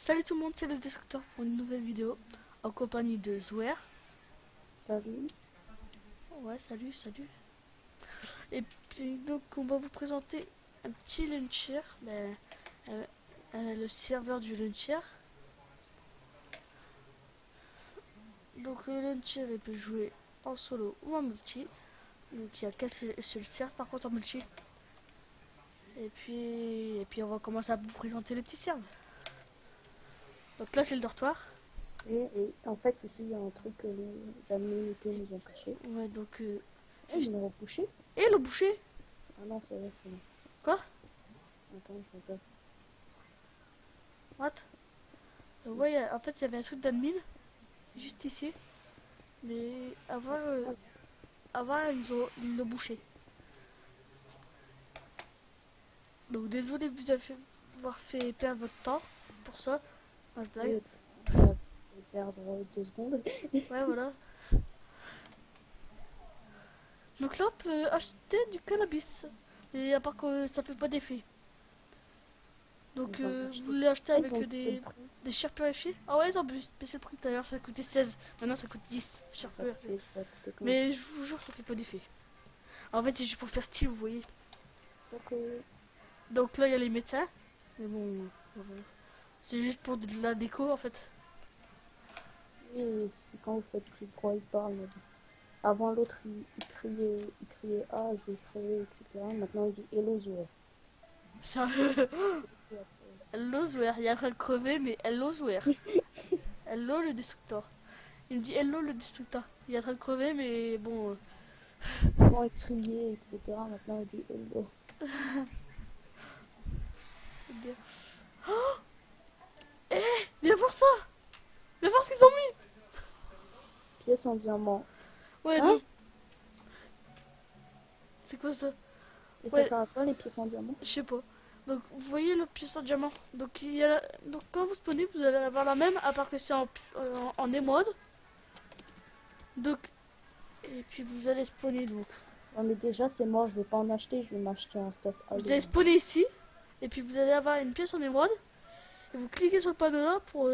Salut tout le monde, c'est le Destructeur pour une nouvelle vidéo en compagnie de Zouer. Salut. Ouais, salut. Et puis donc on va vous présenter un petit launcher, le serveur du launcher. Donc le launcher il peut jouer en solo ou en multi. Donc il y a qu'un seul serve par contre en multi. Et puis on va commencer à vous présenter les petits serves. Donc là c'est le dortoir. Et en fait, ici, il y a un truc que les amis nous ont caché. Ouais donc Ils l'ont repoussé. et le boucher. Ah non, c'est vrai, c'est bon. Quoi? Attends, je regarde. What? Ouais, en fait il y avait un truc d'admin juste ici. Mais avant ils l'ont bouché. Donc désolé de vous avoir fait perdre votre temps pour ça. Non, je blague. Je vais perdre 2 secondes. Ouais, voilà. Donc là, on peut acheter du cannabis. Et à part que ça fait pas d'effet. Donc vous voulez acheter avec des chairs purifiées. Ah ouais, ils ont baissé le prix tout à l'heure, ça coûtait 16. Maintenant ça coûte 10. Chairs purifiées. Mais je vous jure, ça fait pas d'effet. En fait, c'est juste pour faire style, vous voyez. Donc là, il y a les médecins. Mais bon, voilà. C'est juste pour de la déco en fait. Et quand vous faites plus droit, il parle. Avant, l'autre, il criait ah, je vais crever, etc. Maintenant, il dit hello, Zoé. Sérieux. Hello Zouer, il est en train de crever, mais hello Zouer. Hello le destructeur. Il me dit hello le destructeur. Il est en train de crever, mais bon. Avant, il criait, etc. Maintenant, il dit hello. Oh, viens voir ça. Viens voir ce qu'ils ont mis. Pièce en diamant. Ouais, Hein? donc. C'est quoi ça? Et Ouais. ça sert à quoi les pièces en diamant? Je sais pas. Donc vous voyez le pièce en diamant. Donc donc quand vous spawnez, vous allez avoir la même, à part que c'est en émode. Donc et puis vous allez spawner donc. Non mais déjà c'est mort, je vais pas en acheter, je vais m'acheter un stock. Vous allez spawner ici. Et puis vous allez avoir une pièce en émeraude. Et vous cliquez sur le panneau là pour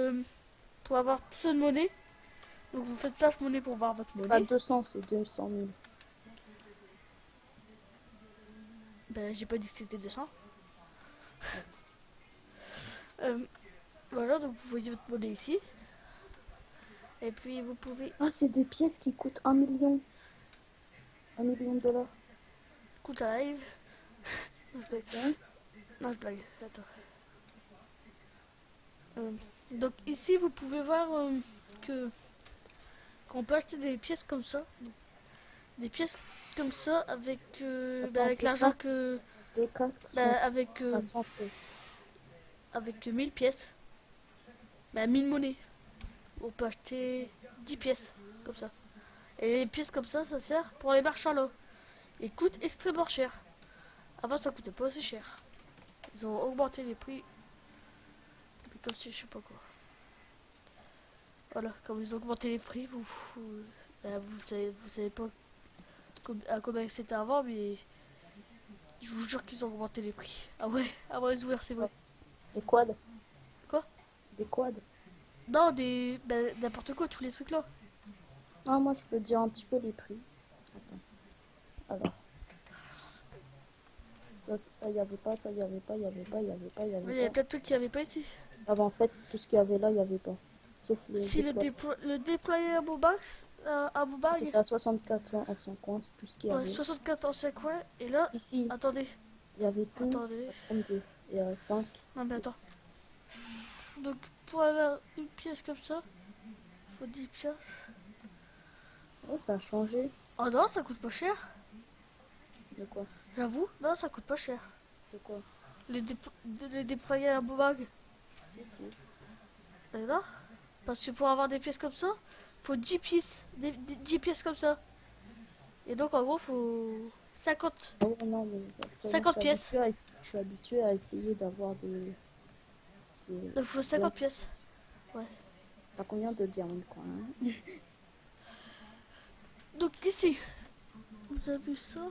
avoir tout ça de monnaie. Donc vous faites ça monnaie pour voir votre monnaie. Pas 200, c'est 200 000. Ben j'ai pas dit que c'était 200. Voilà, donc vous voyez votre monnaie ici. Et puis vous pouvez... Ah, c'est des pièces qui coûtent 1 million. 1 million de dollars. Coûte à live. Non, je blague. Hein? Non, je blague. Attends. Donc ici, vous pouvez voir qu'on peut acheter des pièces comme ça. Des pièces comme ça avec, avec l'argent que... Des casques avec, à 100 pièces. avec 1000 pièces. 1000 monnaies. On peut acheter 10 pièces comme ça. Et les pièces comme ça sert pour les marchands là. Ils coûtent extrêmement cher. Avant ça coûtait pas aussi cher. Ils ont augmenté les prix. Comme si je sais pas quoi. Voilà, comme ils ont augmenté les prix, vous savez pas à combien c'était avant, mais je vous jure qu'ils ont augmenté les prix. Ah ouais, Zouer, c'est vrai. Des quads. Quoi? Des quads. Non, n'importe quoi, tous les trucs là. Ah, moi je peux dire un petit peu les prix. Attends. Alors. Ça y avait pas, ça y avait pas, y avait pas, y avait pas, y avait pas. Il y avait plein de trucs qu'il n'y avait pas ici. Ah bah en fait, tout ce qu'il y avait là, il y avait pas. Sauf Si le déployer à Bobax, à Bobag. C'était à 64 anciens coins, c'est tout ce qu'il y avait. 64 anciens coins, et là, Ici, attendez. il y avait tout. Attendez. 32 et 5. Non mais attends. Donc pour avoir une pièce comme ça, faut 10 pièces. Oh, ça a changé. Oh non, ça coûte pas cher. De quoi? J'avoue, non, ça coûte pas cher. De quoi? Les déployer à Bobag. Si. D'accord? Parce que pour avoir des pièces comme ça, faut 10 pièces. 10 pièces comme ça. Et donc en gros, faut 50. Oh, non, mais 50 pièces. Je suis habitué à essayer d'avoir des... Donc faut 50 pièces. Ouais. T'as combien de diamants quoi hein? Donc ici, vous avez ça.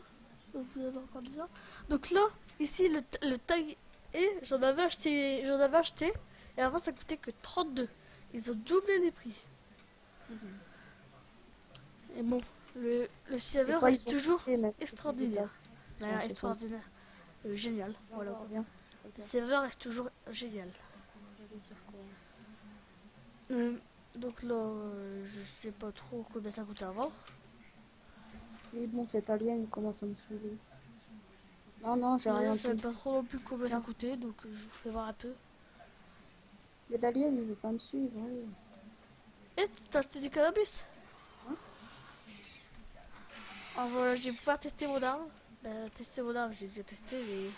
Vous avez encore des ça. Donc là, ici, le tag est, j'en avais acheté. Et avant, ça coûtait que 32. Ils ont doublé les prix. Et bon, le serveur quoi, ils reste ont toujours fait, même, extraordinaire. ils sont Ouais, assez extraordinaire. Génial. Voilà quoi. bien. Le serveur reste toujours génial. Donc là, je sais pas trop combien ça coûte avant. Mais bon, cet alien il commence à me saouler. Non, non, j'ai rien Je sais dit. pas trop non plus combien ça Tiens. coûtait, donc je vous fais voir un peu. Mais l'alien, il veut pas me suivre. Ouais. Et t'as acheté du cannabis? Hein? Ah voilà, je vais pouvoir tester mon arme. Tester mon arme, j'ai déjà testé, mais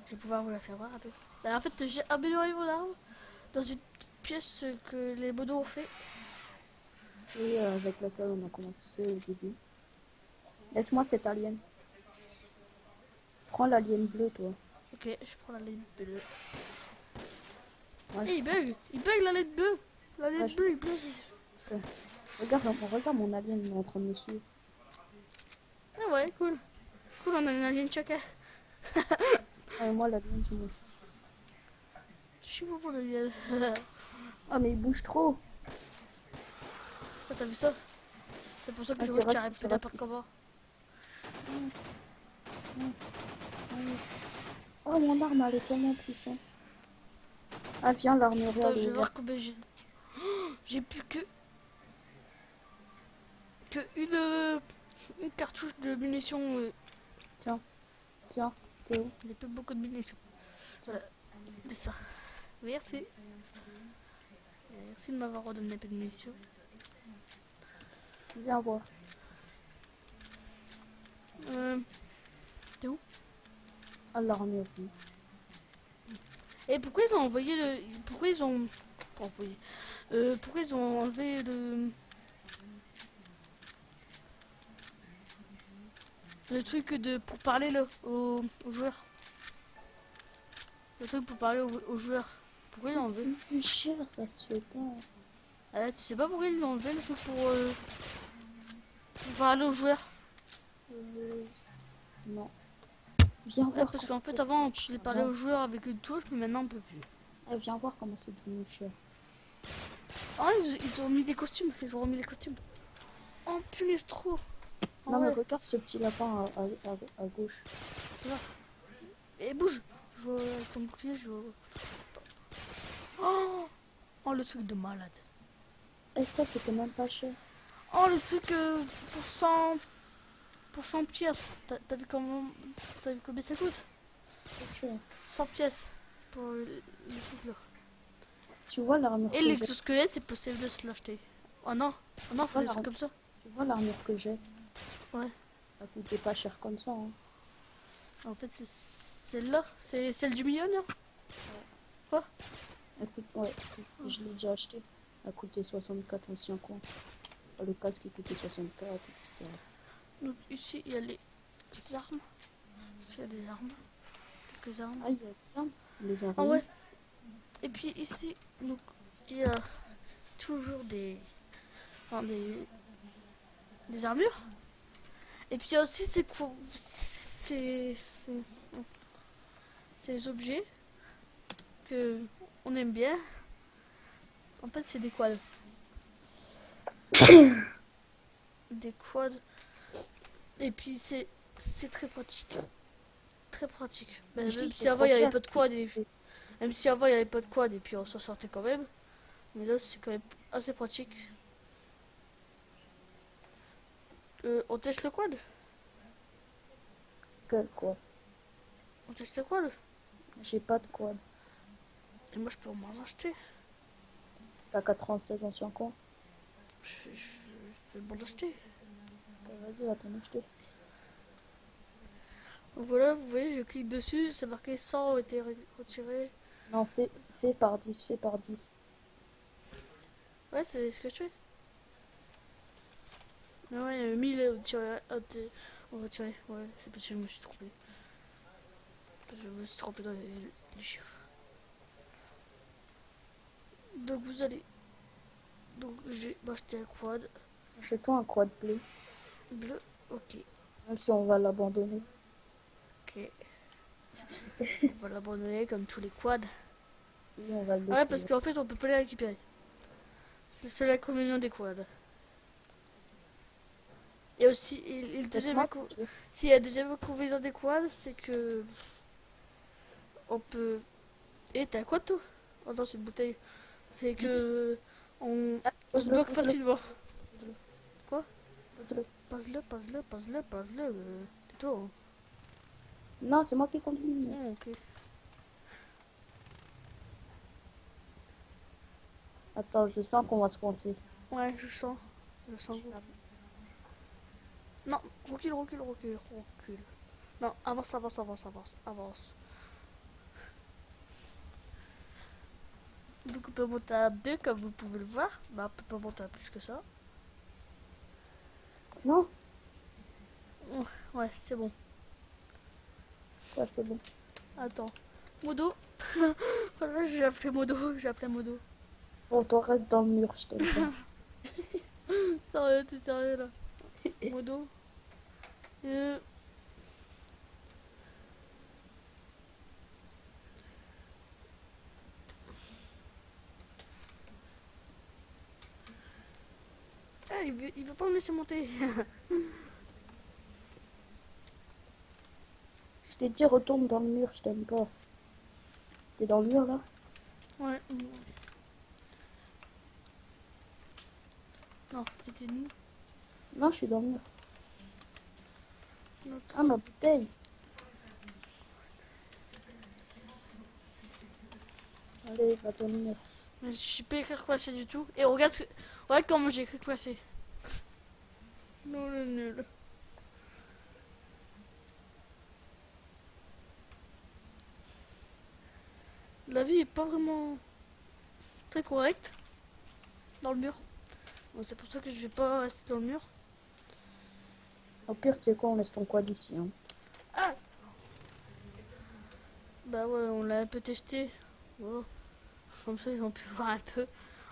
je vais pouvoir vous la faire voir un peu. En fait, j'ai amélioré mon arme dans une petite pièce que les modos ont fait. Oui, avec laquelle on a commencé au début. Laisse-moi cet alien. Prends l'alien bleu, toi. Ok, je prends la laine bleue. Moi, Eh, il bug la laine bleue. La laine bleue, il bug. ça. Regarde mon alien, il est en train de me suivre. Ah ouais, cool. Cool, on a une alien chacun. Ah, et moi, l'alien, tu me chie. Je suis bon pour alien. Ah, mais il bouge trop. Ah, t'as vu ça? C'est pour ça que Ah, je c'est retire un resté, peu n'importe comment. Oh, mon arme, elle est tellement puissante. Ah, viens, l'armurerie, Attends, elle est je vais voir ouverte. combien j'ai. J'ai plus que une cartouche de munitions. Tiens, tiens, t'es où? Il n'y a plus beaucoup de munitions. Voilà, c'est ça. Merci. Merci de m'avoir redonné un peu de munitions. Viens voir. T'es où? Ah, l'armurerie. Et pourquoi ils ont envoyé le. Pourquoi ils ont. Pas envoyé. Pourquoi ils ont enlevé le truc de pour parler là, aux joueurs. Le truc pour parler aux joueurs. Pourquoi ils l'ont enlevé? C'est plus cher, ça se fait pas. Tu sais pas pourquoi ils l'ont enlevé le truc pour parler aux joueurs? Non. Viens Ouais, voir parce comment qu'en fait c'est avant on devenu pouvait cher. parler aux joueurs avec une touche, mais maintenant on peut plus. Viens voir comment c'est devenu cher. Ah, ils ont mis des costumes, ils ont remis les costumes. Oh punaise trop. Ah Non, mais ouais, regarde ce petit lapin à gauche. c'est là. Et bouge. Je vois avec ton bouclier, je vois. Oh, oh le truc de malade. Et ça, c'était même pas cher. Oh le truc pour 100 pièces. T'as vu comment t'as vu combien ça coûte? Pas cher. 100 pièces pour le truc là. Tu vois l'armure Et que j'ai. l'exosquelette c'est possible de se l'acheter. Oh non, faut des Voilà. trucs comme ça. Tu vois l'armure que j'ai. Ouais. Ça coûtait pas cher comme ça. Hein. En fait c'est celle-là, c'est celle du milieu là. Quoi? Ouais, je l'ai déjà acheté. Elle coûtait 64 anciens coins. Le casque il coûtait 64, etc. Donc ici il y a les armes. Ici il y a des armes. Quelques armes. Ah, il y a des armes. Ils les ont Ah remis. ouais. Et puis ici, donc, il y a toujours enfin, des armures. Et puis il y a aussi ces objets que on aime bien. En fait, c'est des quads. Des quads. Et puis c'est très pratique. Très pratique. Je dis Même que si c'est avant trop il n'y avait cher. pas de quad même si avant il n'y avait pas de quad et puis on s'en sortait quand même. Mais là c'est quand même assez pratique. On teste le quad? Que quoi? On teste le quad? J'ai pas de quad. Et moi je peux m'en acheter. T'as 96 anciens coins. Je vais m'en acheter. Vas-y, va t'en acheter. Donc voilà, vous voyez, je clique dessus, c'est marqué 100 ont été retirés. Non, fais par 10, fais par 10. Ouais, c'est ce que je fais. Ah ouais, 1000 ont retiré. Ouais, c'est parce que je me suis trompé. Parce que je me suis trompé dans les chiffres. Donc vous allez. Donc j'ai acheté un quad Achète-toi un quad bleu. bleu. Ok. Même si on va l'abandonner. Ok. On va l'abandonner comme tous les quads. Oui, on va le Ah ouais, parce laisser. qu'en fait, on peut pas les récupérer. C'est le seul inconvénient des quads. Et aussi, et le deuxième Laisse-moi tuer. s'il y a le deuxième inconvénient des quads, c'est que on peut. Et t'as quoi toi? Oh non, c'est une bouteille. C'est que Ah, on se pose-le, bloque pose-le, facilement. pose-le, Quoi? pose-le. Passe-le. Tais-toi. Hein. Non, c'est moi qui conduis. Ok. Attends, je sens qu'on va se coincer. Ouais, je sens. Je sens. Non, recule. Non, avance. Donc on peut monter à 2 comme vous pouvez le voir. Bah on peut pas monter à plus que ça. Non, Ouais, c'est bon. quoi, c'est bon. Attends. Modo. Voilà, j'ai appelé Modo. Bon, toi, reste dans le mur, je t'aime pas. Sérieux, t'es sérieux là. Modo. Euh... Ah, il veut pas me laisser monter. Je t'ai dit, retourne dans le mur, je t'aime pas. T'es dans le mur, là? Ouais. Non, il était nous. Non, je suis dans le mur. Notre... Ah, ma bouteille. Allez, va dans le mur. Mais je suis pas écrire quoi c'est du tout. Et regarde comment j'ai écrit quoi c'est. Non, le nul. La vie est pas vraiment très correcte dans le mur. Bon, c'est pour ça que je vais pas rester dans le mur. Au pire, tu sais quoi, on laisse ton quad ici. Hein. Ah bah ouais, on l'a un peu testé. Voilà. Comme ça, ils ont pu voir un peu.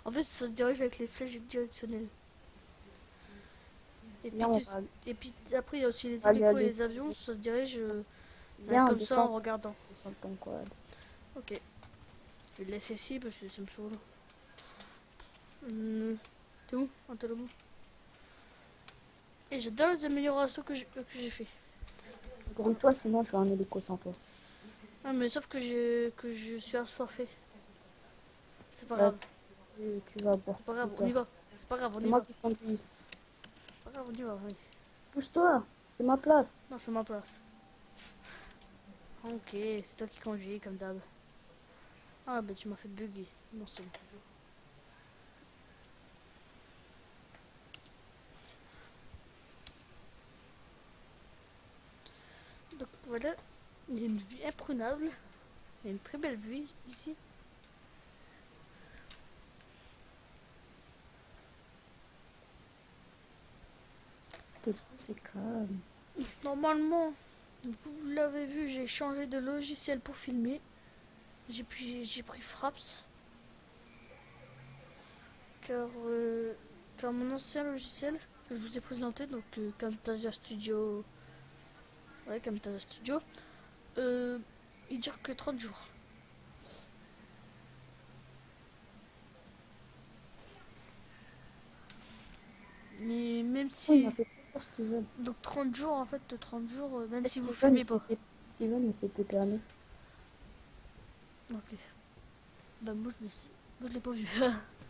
En fait, ça se dirige avec les flèches directionnelles. Et puis, Viens, on va et puis après, il y a aussi les aller, hélicos et aller. les avions. Ça se dirige Viens, comme ça descends. en regardant. Descends ton quad. Ok. Je vais le laisser ici parce que ça me saoule. T'es où? Ah, t'es là-bas. Et j'adore les améliorations que j'ai fait. Grouille-toi, sinon je fais un hélico sans toi. Ah, mais sauf que je suis assoiffé. C'est pas Là, grave. tu vas boire C'est pas plus grave, on tard. y va. C'est pas grave, on C'est y moi va. qui conduis. C'est pas grave, on y va, oui. Pousse-toi, c'est ma place. Non, c'est ma place. Ok, c'est toi qui conduis, comme d'hab. Ah, bah tu m'as fait bugger. Non, c'est bon. Donc voilà, il y a une vue imprenable. Il y a une très belle vue ici. Qu'est-ce que c'est calme. Normalement, vous l'avez vu, j'ai changé de logiciel pour filmer. J'ai pris Fraps. Car mon ancien logiciel que je vous ai présenté, donc Camtasia Studio, ouais, Camtasia Studio, il dure que 30 jours. Mais même Oh, il si... m'a fait peur, Steven. Donc 30 jours, en fait, 30 jours, même Eh, si vous Steven, filmez pas. Steven, il s'était permis. Ok. Bah moi je l'ai pas vu.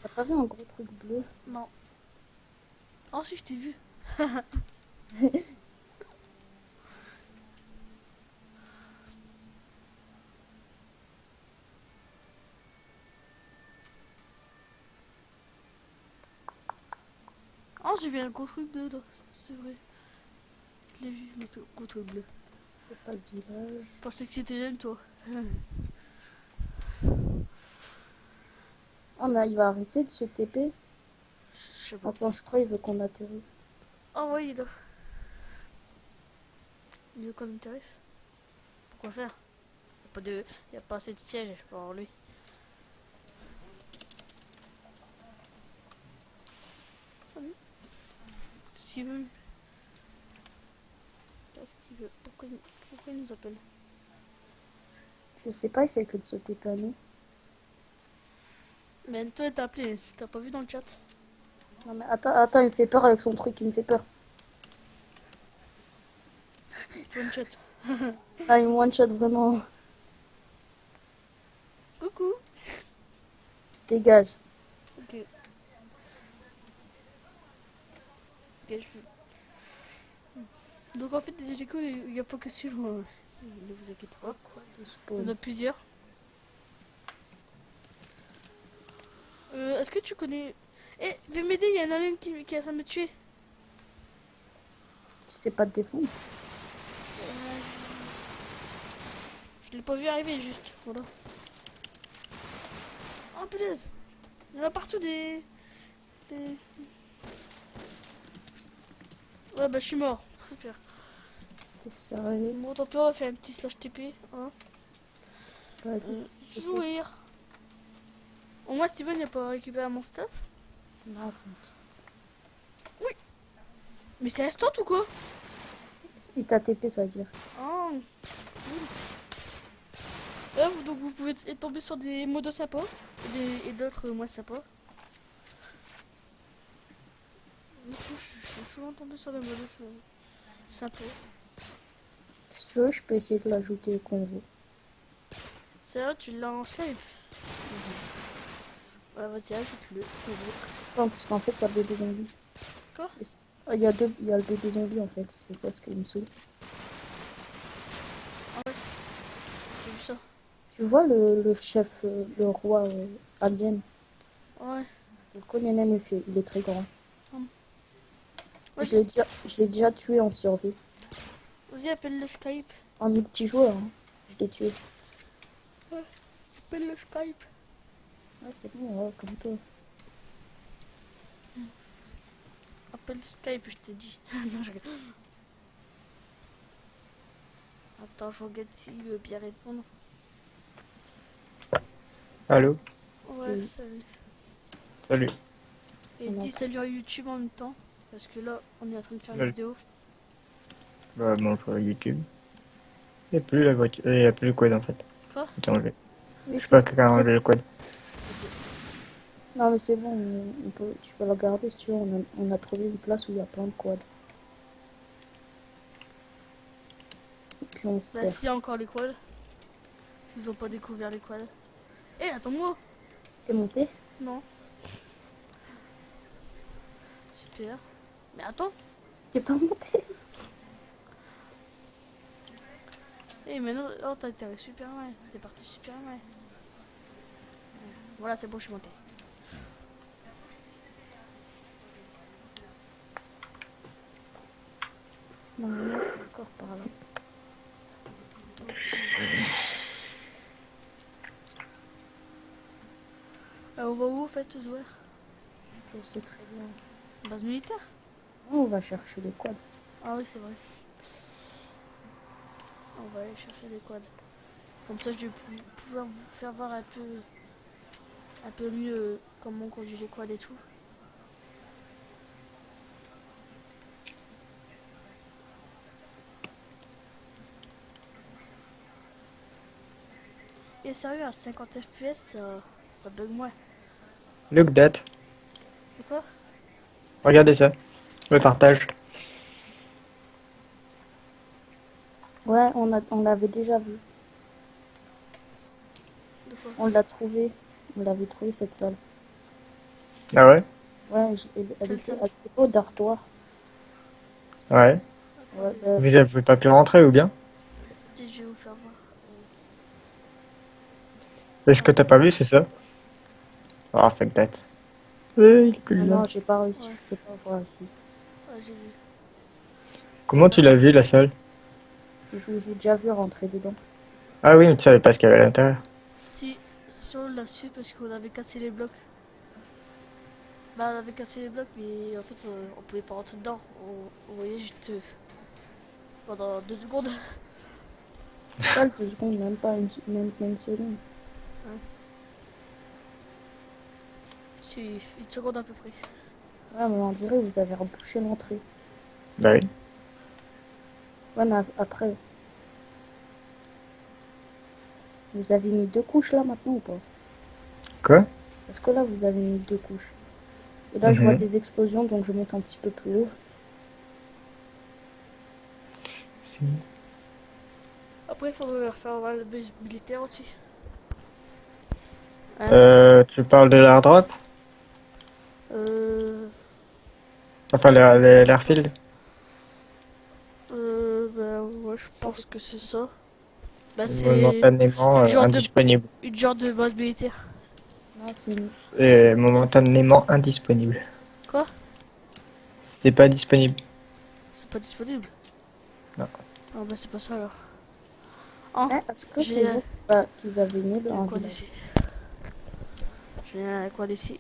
T'as pas vu un gros truc bleu? Non. Oh si, je t'ai vu. Oh, j'ai vu un gros truc bleu là. C'est vrai. Je l'ai vu, le gros truc bleu. C'est pas ce village. Je pensais que c'était même toi. Ah, mais il va arrêter de se TP. Je sais pas. Attends, je crois qu'il veut qu'on atterrisse. Oh ouais, il doit. Il veut qu'on m'intéresse. Pourquoi faire? Y a pas assez de sièges pour lui. Salut. S'il veut. Qu'est-ce qu'il veut? Pourquoi il nous appelle? Je sais pas, il fait que de se TP à nous. Mais toi, t'as appelé, t'as pas vu dans le chat. Non mais attends, il me fait peur avec son truc, il me fait peur. One chat. Ah, il me one-shot vraiment. Coucou. Dégage. Ok. Ok, donc en fait, des hélicos, il n'y a pas que celui-là. Ne vous inquiétez pas. Quoi de Il y spawn? en a plusieurs. Est-ce que tu connais... Eh, viens m'aider, il y en a un qui est en train de me tuer. Tu sais pas te défendre? Je l'ai pas vu arriver, juste. Voilà. Oh, punaise. Il y en a partout des... Ouais, bah je suis mort. Super. T'es sérieux? Bon, tant pis, on va faire un petit slash TP. Hein. Vas-y. Jouir. Au moins, Steven n'a pas récupéré mon stuff. Non, c'est- Mais c'est instant ou quoi? il t'a TP, ça veut dire. Oh, là, donc vous pouvez tomber sur des modos sympas et d'autres moins sympas. Du coup, je suis souvent tombé sur des modos sympas. Si tu veux, je peux essayer de l'ajouter au convo. C'est vrai, tu l'as en slave. Ouais, vas-y, ajoute-le. Attends, parce qu'en fait, ça le bébé zombie. Quoi? Ah, il y a le bébé zombie en fait, c'est ça ce qui me saoule. Ah ouais, j'ai vu ça. Tu vois le chef, le roi alien, Ouais. je le connais même, il est très grand. Ouais, Je l'ai déjà tué en survie. vas-y, appelle le Skype. En multijoueur, hein. Je l'ai tué. Appelle le Skype. Ouais, c'est bon, ouais, comme toi. Appelle le Skype, je t'ai dit. Non, je rigole. Attends, je regarde s'il veut bien répondre. Allô? Ouais, Oui. salut. Salut. Et dis salut à YouTube en même temps. Parce que là, on est en train de faire une Salut. vidéo. Bah, bon, sur YouTube. Il n'y a plus la voiture. Il n'y a plus le code en fait. Quoi? C'est enlevé. Oui, Je sais pas quelqu'un a enlevé le code. Non, mais c'est bon, tu peux la garder si tu veux. On a trouvé une place où il y a plein de quads. Et puis on se Bah, sert. s'il y a encore les quads. S'ils ont pas découvert les quads. Eh, attends-moi. T'es monté? Non. Super. Mais attends. T'es pas monté? Eh, mais non, oh, t'as été super loin. T'es parti super loin. Voilà, c'est bon, je suis monté. Normalement, c'est encore par là. On va où, en fait, jouer? Je sais très bien. Base militaire? On va chercher les quads. Ah oui, c'est vrai. On va aller chercher les quads. Comme ça, je vais pouvoir vous faire voir un peu mieux comment on conduit les quads et tout. Et sérieux, à 50 FPS, ça bug moins. Look that. De quoi? Regardez ça. Le partage. Ouais, on l'avait déjà vu. De quoi? On l'a trouvé. On l'avait trouvé cette salle. Ah ouais? Ouais, elle était au dortoir. Ouais. Ouais, Vous pouvez pas pu rentrer ou bien? Je vais vous faire voir. Est-ce que t'as pas vu, c'est ça? Oh, fuck that. Oui, il est plus là. non, j'ai pas réussi, Ouais. je peux pas voir ici. Ouais, j'ai vu. Comment tu l'as vu, la salle? Je vous ai déjà vu rentrer dedans. Ah oui, mais tu savais pas ce qu'il y avait à l'intérieur. Si on l'a su parce qu'on avait cassé les blocs. Bah, on avait cassé les blocs, mais en fait, on pouvait pas rentrer dedans. On voyait juste pendant 2 secondes. Pas 2 secondes, même pas même pas une seconde. C'est une seconde à peu près. Ouais, mais on dirait que vous avez rebouché l'entrée. Bah oui. Ouais, mais après. Vous avez mis 2 couches là maintenant ou pas? Quoi? Parce que là, vous avez mis 2 couches. Et là, je vois Mhm. des explosions, donc je monte un petit peu plus haut. Après, il faudrait leur faire avoir le base militaire aussi. Hein. Tu parles de l'airdrop? Euh, Enfin, je l'airfield? pense. Bah ouais, je pense que c'est ça. Bah c'est Momentanément une genre de indisponible. une genre de base militaire. Non, c'est une... C'est momentanément indisponible. Quoi? C'est pas disponible. C'est pas disponible. Non. Ah bah c'est pas ça alors. Oh, Hein, est-ce que c'est j'ai vous qu'ils avaient mis un un quad village? ici. J'ai un quad ici.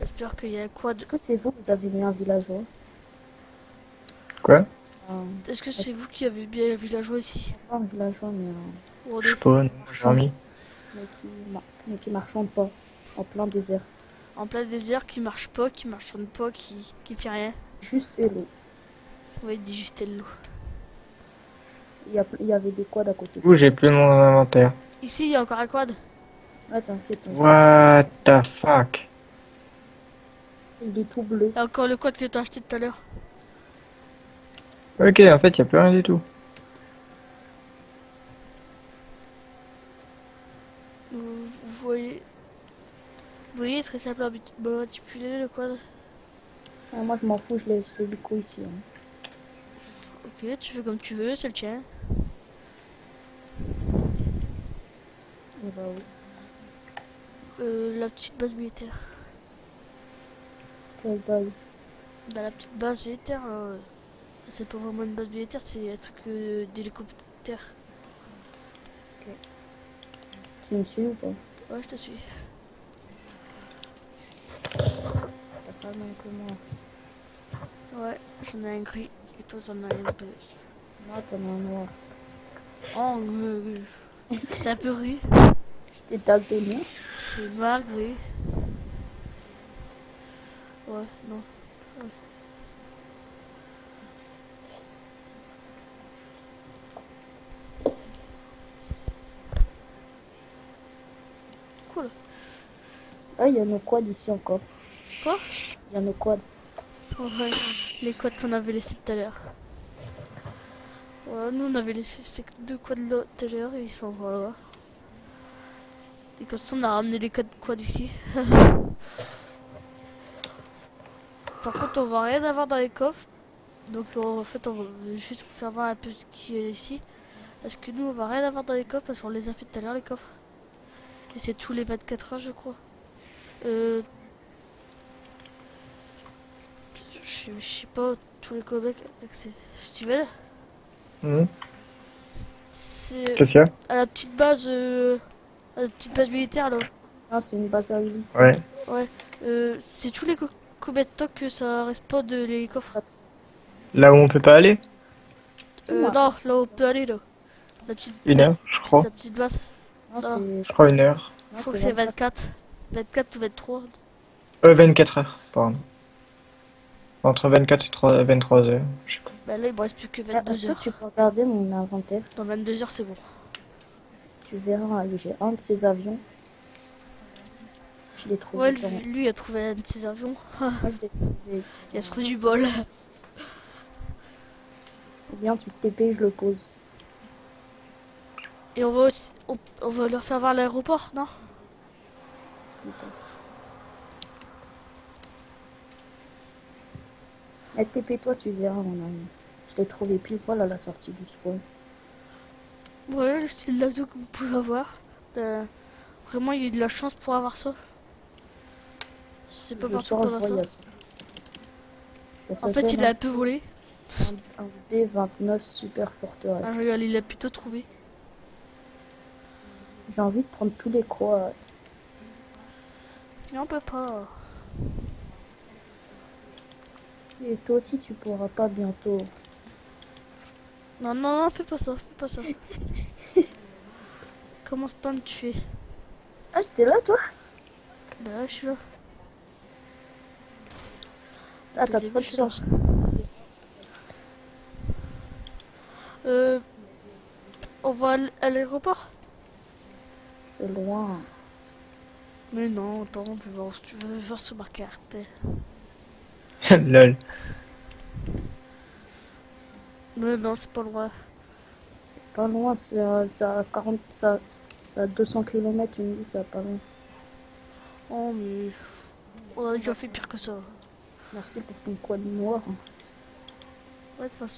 J'espère qu'il y a un quad. Est-ce que c'est vous qui avez mis un villageois? Quoi? Un... Est-ce que c'est vous qui avez bien un villageois ici? Pas un villageois, mais un Ou en Je sais deux? pas, non, j'ai marchand. remis. Mais qui marchande pas. En plein désert. En plein désert qui marche pas, qui marchonne pas, qui fait rien. Juste hello. Ouais, il dit juste hello. Il y avait des quads à côté. Où j'ai plus mon inventaire. Ici, il y a encore un quad. Ah, t'inquiète, What the fuck? il est tout bleu. Il y a encore le quad que t'as acheté tout à l'heure. Ok, en fait, y a plus rien du tout. Vous voyez. Vous voyez, très simple à manipuler le quad. Ah, moi, je m'en fous, je laisse l'hélico ici. Hein. Ok, tu fais comme tu veux, c'est le tien. On va où? La petite base militaire. Quelle base? Bah, la petite base militaire, c'est pas vraiment une base militaire, c'est un truc d'hélicoptère. Tu me suis ou pas? Ouais, je te suis. T'as pas le même que moi. Ouais, j'en ai un gris. Et toi, t'en as un bleu. Moi, t'en as un noir. Oh, c'est un peu gris. T'es daltonien? C'est noir, gris. Ouais, non. Ouais. Cool. Ah, il y a nos quads ici encore. Quoi? Il y a nos quads. Ouais, les quads qu'on avait laissés tout à l'heure. Ouais, nous on avait laissé ces deux quads là tout à l'heure et ils sont encore là. Et comme ça on a ramené les quads ici. Par contre on va rien avoir dans les coffres. Donc en fait on va juste vous faire voir un peu ce qui est ici. Parce que nous on va rien avoir dans les coffres parce qu'on les a fait tout à l'heure les coffres. Et c'est tous les 24 heures je crois. Je sais pas tous les codecs accès. Steven, Mhm. c'est Qu'est-ce qu'il y a? à la petite base militaire là. Ah, c'est une base à Uli. Ouais. Ouais. C'est tous les combien de temps que ça respawn les coffres? Là où on peut pas aller? C'est moi. Non, là où on peut aller là. La petite, Une heure, je crois. la petite base. Non, Ah. c'est... Je crois une heure. Je Non, crois que c'est 24. 24 ou 23. 24 heures, pardon. Entre 24 et 23 heures. Je sais pas. Bah là il me reste plus que Est-ce 22 que heures. tu peux regarder mon inventaire? Dans 22 heures c'est bon. Tu verras, j'ai un de ces avions. Je l'ai trouvé Ouais, dans... lui il a trouvé un de ses avions. Moi, je l'ai trouvé... Il a trouvé du bol. Ou bien tu te TP, je le pose. Et on va leur faire voir l'aéroport, non? Putain. Mais TP-toi, tu verras, mon ami. Je l'ai trouvé pile poil à la sortie du spawn. Voilà le style d'avion que vous pouvez avoir. Vraiment, il y a eu de la chance pour avoir ça. C'est pas Le partout soir, qu'on je a vois, ça. il y a ça. Ça En fait, il s'appelle a un peu volé. un B29 Super Fortress. Ah, regarde, il a plutôt trouvé. J'ai envie de prendre tous les quads. Mais on peut pas. Et toi aussi, tu pourras pas bientôt. Non, non, non, fais pas ça, fais pas ça. Commence pas à me tuer. Ah, j'étais là, toi? Bah, ouais, je suis là. Ah, t'as Depuis le trop début, de je suis là. chance. On va à l'aéroport. C'est loin. Mais non, attends, on peut voir, tu veux voir sur ma carte. Lol. Mais non, c'est pas loin. Pas loin, ça a 40, ça a 200 km, tu me dis, ça pas loin. Oh, mais on a déjà fait pire que ça. Merci pour ton quad noir. Ouais, de toute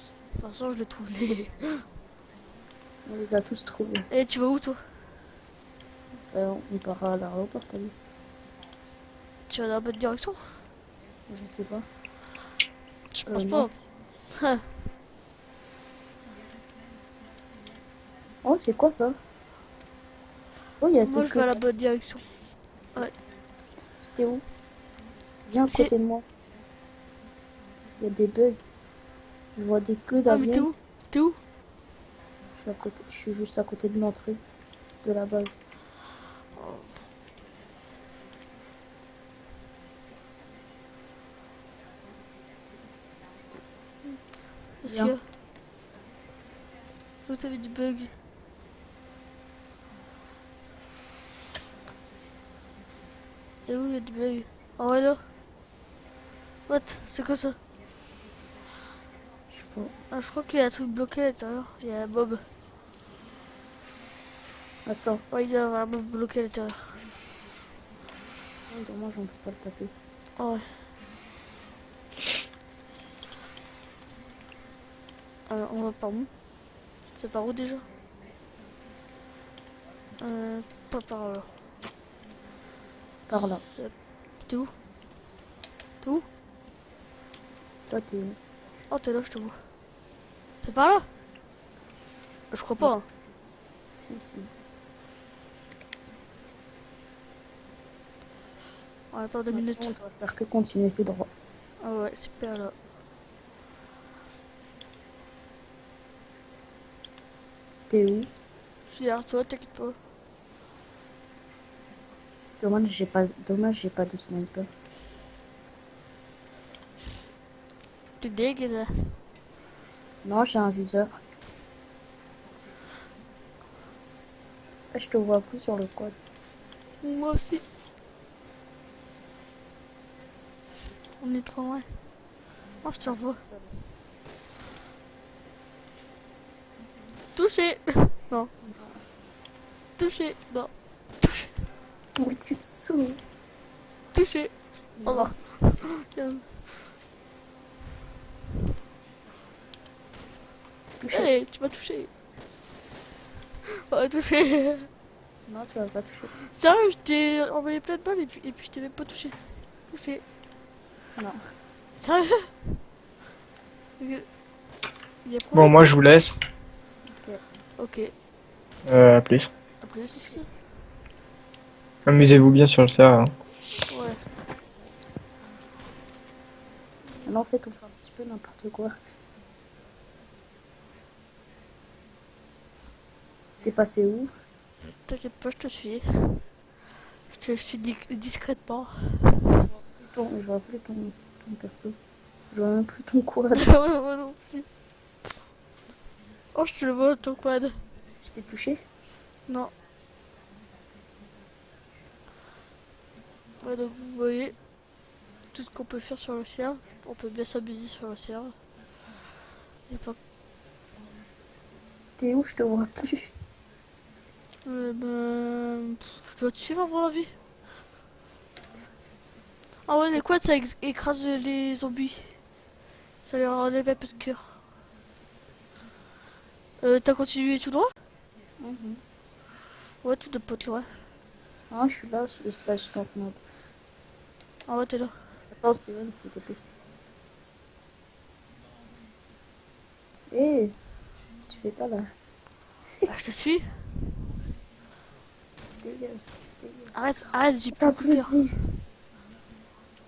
façon, je l'ai trouvé. On les a tous trouvés. Et tu vas où, toi? On part à l'aéroport, t'as vu? Tu vas dans la bonne direction? Je sais pas. Je pense Non. pas. Oh, c'est quoi ça? Oh, il y a Moi, tes je vais à la queues. bonne direction. T'es où? Viens à C'est- côté de moi. Il y a des bugs. Je vois des queues Ah, mais t'es d'avion. où? T'es où? Je suis juste à côté de l'entrée de la base. Est-ce Viens. que... Où t'avais du bug? Et où il y a du bug? Ah ouais, là? What? C'est quoi ça? Je sais pas. Ah, je crois qu'il y a un truc bloqué à l'intérieur. Il y a un mob. Attends. Ouais, il y a un mob bloqué à l'intérieur. Dommage, on peut pas le taper. Ah ouais. On va par où? C'est par où déjà? Pas par là. Par là. T'es où? T'es où? Toi, t'es où? Oh, t'es là, je te vois. C'est par là? Je crois pas. Hein. Si. Ah, attends 2 minutes. On doit faire que continuer tout droit. Ah ouais, c'est par là. T'es où? Je suis derrière toi, t'inquiète pas. Dommage, j'ai pas de sniper. T'es dégueulasse. Non, j'ai un viseur. Je te vois plus sur le quad. Moi aussi. On est trop loin. Oh, je te revois. Touché. Non. Touché. Non. Touché. Mais tu me saoules. Touché. Oh non. Touché. Hey, tu m'as touché. Ouais, touché. Non, tu vas pas toucher. Sérieux, je t'ai envoyé plein de balles et puis je t'ai même pas touché. Touché. Non. Sérieux? Il y a Bon, problème. moi je vous laisse. Ok. À plus. À plus. Amusez-vous bien sur le serveur. Hein. Ouais. Maintenant, en fait, on fait un petit peu n'importe quoi. T'es passé où? T'inquiète pas, je te suis. Je te suis discrètement. Je vois plus ton perso. Je vois même plus ton quad. Ouais, moi non plus. Oh, je te le vois, ton quad. Je t'ai touché? Non. Ouais, donc vous voyez tout ce qu'on peut faire sur le serveur. On peut bien s'amuser sur le serveur. Et pas... T'es où? Je te vois plus. Je dois te suivre à mon avis. Ah ouais, les quads ça écrase les zombies. Ça leur enlève un peu de cœur. T'as continué tout droit? Ouais, tout de pote loin. Ah, je suis là, c'est pas juste maintenant. Ah ouais, t'es là. Attends, Steven, s'il te plaît. Hé, tu fais pas là. Bah, je te suis. Dégage. Arrête, j'ai T'as plus plus de de cœur. vie.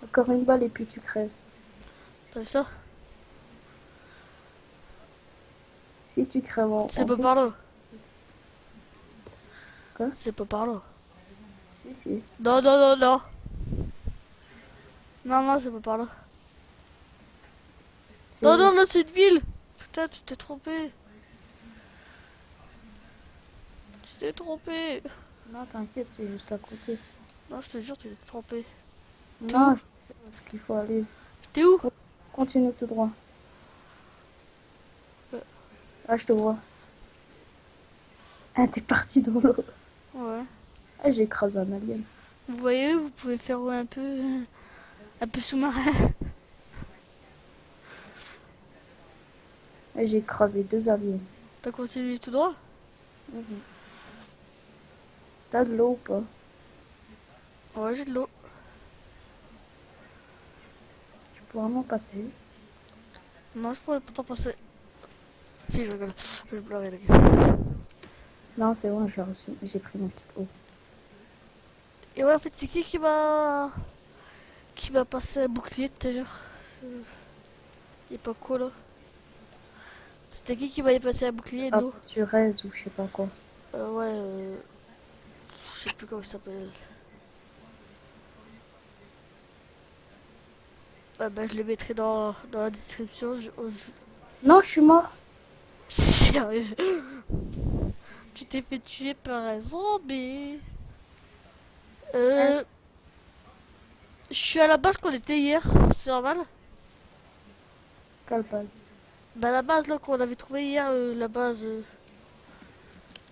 Encore une balle et puis tu crèves. T'as vu ça? Si tu crèves C'est pas par là. Quoi? C'est pas par là. Si. Non, non, non, non. Non, non, c'est pas par là. C'est Non, où? non, là, c'est une ville. Putain, tu t'es trompé. Tu t'es trompé. Non, t'inquiète, c'est juste à côté. Non, je te jure, tu es trompé. Non, je sais où est-ce qu'il faut aller. T'es où? Continue tout droit. Euh. Ah, je te vois. Ah, t'es parti dans l'eau. Ouais. Ah, j'ai écrasé un alien. Vous voyez, vous pouvez faire un peu sous-marin. Ah, j'ai écrasé 2 aliens. T'as continué tout droit? Mhm. T'as de l'eau ou pas? Ouais, j'ai de l'eau. Tu peux vraiment passer. Non, je pourrais pourtant passer. Si, je rigole. Je pleurais, les gars. Non, c'est bon, j'ai pris mon kit eau. Et ouais, en fait, c'est qui va passer un bouclier tout à l'heure? Il est pas quoi là? C'était qui va y passer un bouclier de l'eau? Aventureuse ou je sais pas quoi. Ouais, je sais plus comment il s'appelle. Ouais, bah, je le mettrai dans la description. Non, je suis mort. Sérieux? Tu t'es fait tuer par un zombie. Je suis à la base qu'on était hier, c'est normal? Quelle base? Bah la base là qu'on avait trouvé hier, la base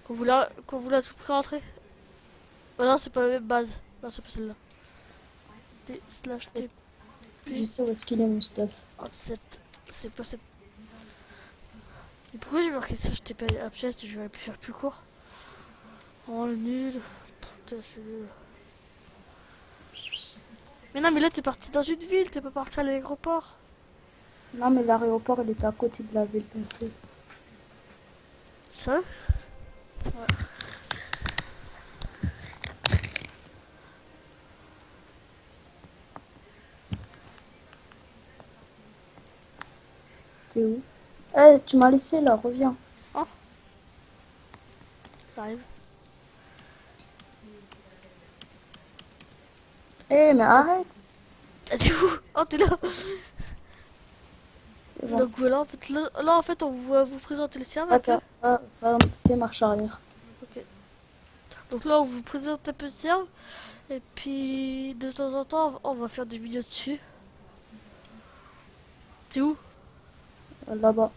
qu'on voulait à tout prix rentrer. Oh non, c'est pas la même base. Non, c'est pas celle-là. T/T Je sais où est-ce qu'il est mon stuff. 37. C'est pas cette. Et pourquoi j'ai marqué ça? Je t'ai pas à pièce, j'aurais pu faire plus court. Oh le nul. Putain, c'est nul. Mais non, mais là t'es parti dans une ville, t'es pas parti à l'aéroport. Non, mais l'aéroport, il était à côté de la ville. Donc, Ça? t'es où? Eh, tu m'as laissé là, reviens. Oh, t'arrives. Eh, mais arrête. Ah, t'es où? Oh, t'es là. C'est bon. Donc voilà, en fait, là, en fait, on va vous présenter le serveur un peu. Attends, fais marche arrière. Ok. Donc là, on vous présente un peu le serveur. Et puis, de temps en temps, on va faire des vidéos dessus. T'es où? Là-bas,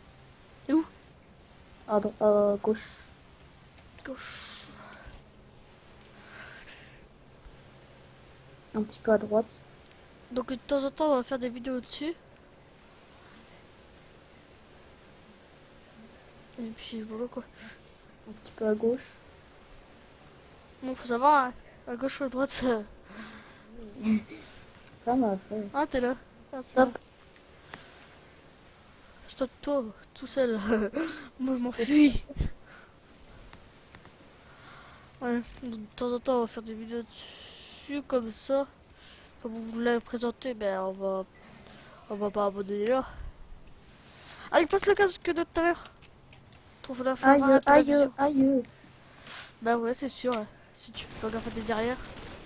T'es où? à gauche. Gauche. Un petit peu à droite. Donc de temps en temps, on va faire des vidéos dessus. Et puis voilà quoi. Un petit peu à gauche. Bon, faut savoir, hein, à gauche ou à droite, ça. Là, m'a fait. Ah, t'es là. Ah, t'es là. Stop. Stop toi, tout seul. Moi, je m'enfuis. Ouais, donc, de temps en temps, on va faire des vidéos dessus comme ça. Comme vous l'avez présenté, ben on va pas abandonner là. Allez, passe le casque de tout à l'heure. Pour la faire Aïe, un peu la aïe, vision. aïe. Bah ouais, c'est sûr. Ouais. Si tu fais pas gaffe à tes arrières.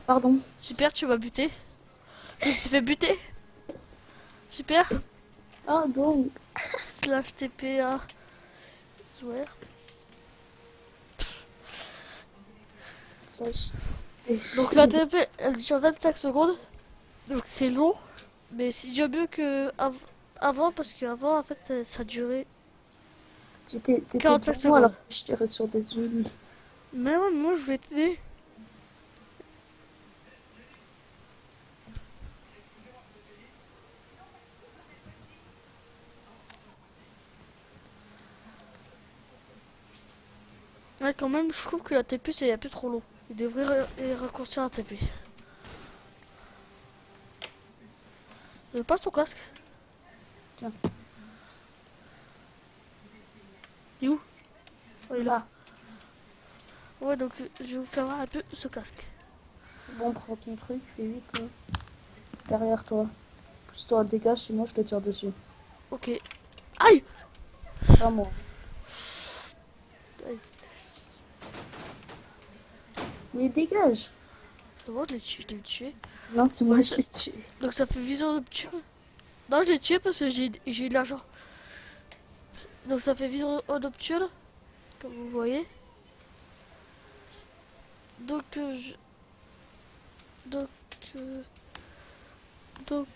Pardon. Super, tu m'as buté. Je me suis fait buter. Super. Pardon. Slash TPA. Swear. Donc la TP, elle dure 25 secondes. Donc c'est long. Mais c'est déjà mieux que avant parce qu'avant en fait ça durait T'étais 45 devant moi alors secondes. que je tirais sur des zombies. Mais ouais, moi je voulais t'aider. Ouais, quand même, je trouve que la TP c'est un peu trop long. Il devrait raccourcir la TP. Passe ton casque. Tiens. Il est où? Oh, il est là. Ah, Ouais, donc je vais vous faire voir un peu ce casque. bon, prends ton truc, fais vite. Là. Derrière toi. Pousse-toi, dégage, sinon je te tire dessus. Ok. Aïe! Pas moi. Aïe. Mais dégage. C'est bon, je l'ai tué. Non, c'est moi, Ouais, je l'ai tué. Donc ça fait vision nocturne. Non, je l'ai tué parce que j'ai eu de l'argent. Donc ça fait vision nocturne, comme vous voyez. Donc Donc, donc,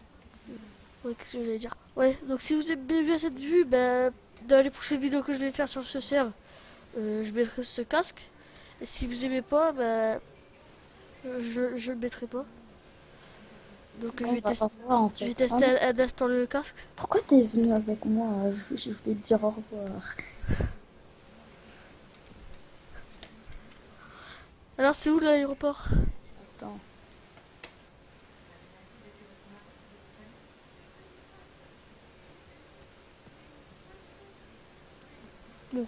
ouais, qu'est-ce que je voulais dire? Ouais, donc si vous aimez bien cette vue, ben, dans les prochaines vidéos que je vais faire sur ce serve, je mettrai ce casque. Et si vous aimez pas, ben, je le mettrai pas. Donc On va pas voir en je vais fait. Ah tester non, un instant le casque. pourquoi t'es venu avec moi? Je voulais te dire au revoir. Alors c'est où l'aéroport? Attends. Bon.